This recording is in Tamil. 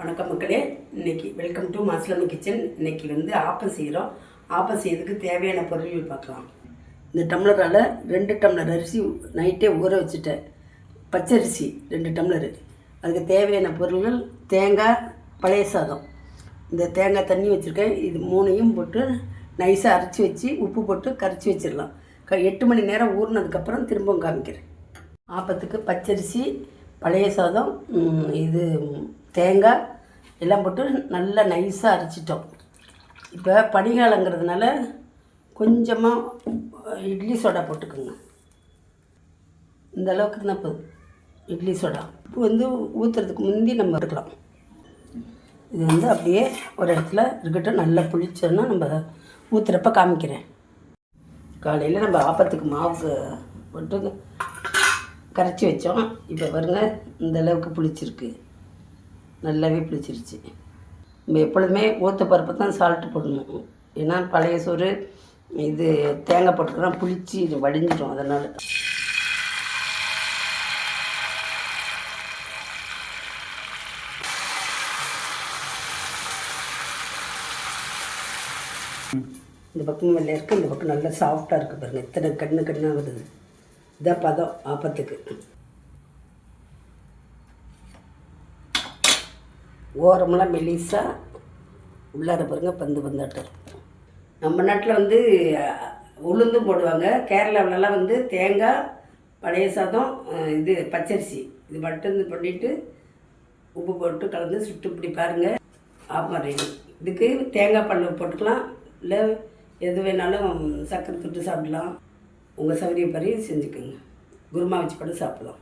வணக்கம் மக்களே. இன்றைக்கி வெல்கம் டு மாஸ்லமி கிச்சன். இன்றைக்கி ஆப்பம் செய்கிறோம். ஆப்பம் செய்யறதுக்கு தேவையான பொருட்கள் பார்க்கலாம். இந்த டம்ளரால் 2 டம்ளர் அரிசி நைட்டே ஊற வச்சுட்டேன். பச்சரிசி 2 டம்ளரு. அதுக்கு தேவையான பொருள்கள் தேங்காய், பழைய சாதம். இந்த தேங்காய் தண்ணி வச்சுருக்கேன். இது 3ஐயும் போட்டு நைஸாக அரைச்சி வச்சு உப்பு போட்டு கரைச்சி வச்சிடலாம். 8 மணி நேரம் ஊறினதுக்கப்புறம் திரும்பவும் காமிக்கிறேன். ஆப்பத்துக்கு பச்சரிசி, பழைய சாதம், இது தேங்காய் எல்லாம் போட்டு நல்லா நைஸாக அரைச்சிட்டோம். இப்போ பனிகாலங்கிறதுனால கொஞ்சமாக இட்லி சோடா போட்டுக்கோங்க. இந்த அளவுக்கு தான் போதும் இட்லி சோடா. இப்போ ஊற்றுறதுக்கு முந்தி நம்ம எடுக்கலாம். இது அப்படியே ஒரு இடத்துல இருக்கட்டும். நல்லா புளிச்சோன்னா நம்ம ஊற்றுறப்ப காமிக்கிறேன். காலையில் நம்ம ஆப்பத்துக்கு மாவு போட்டு கரைச்சி வச்சோம். இப்போ பாருங்க, இந்த அளவுக்கு புளிச்சிருக்கு. நல்லாவே புளிச்சிருச்சு. நம்ம எப்பொழுதுமே ஊற்ற பருப்பு தான் சால்ட்டு போடணும். ஏன்னா பழைய சோறு இது தேங்காய் போட்டுக்கலாம், புளிச்சு இது வடிஞ்சிடும். அதனால் இந்த பக்கம் வெள்ளை இருக்குது, இந்த பக்கம் நல்லா சாஃப்டாக இருக்குது. பாருங்கள், இத்தனை கண்ணாக வருது. இதான் பதம் ஆப்பத்துக்கு. ஓரமெல்லாம் மெலிசாக உள்ளார பாருங்க, பந்து பந்தாட்டம். நம்ம நாட்டில் உளுந்தும் போடுவாங்க. கேரளாவிலலாம் தேங்காய், பழைய சாதம், இது பச்சரிசி இது மட்டும் பண்ணிவிட்டு உப்பு போட்டு கலந்து சுட்டு இப்படி பாருங்கள். ஆப்பம் ரெடி. இதுக்கு தேங்காய் பல்லு போட்டுக்கலாம், இல்லை எது வேணாலும் சக்கரை தொட்டு சாப்பிடலாம். உங்கள் சௌகரியப்படி செஞ்சுக்கோங்க. குருமா வச்சு போட்டு சாப்பிடலாம்.